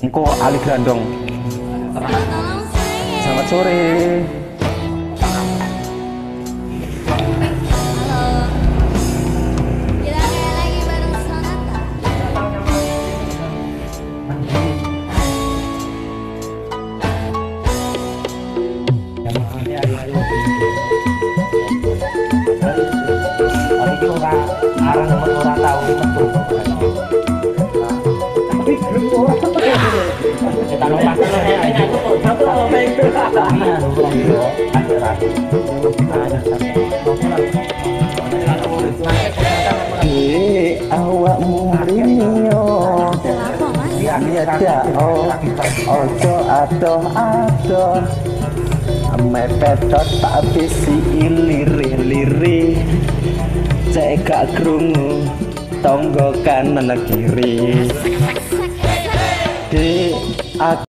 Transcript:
Engko Ali Grandong. Selamat sore. Kita kayak lagi bareng Sonata. Awakmu rinyo Apa mas? ya ojo adoh mepedot tak bisi iliri cek gak krungu tonggo kanan kiri di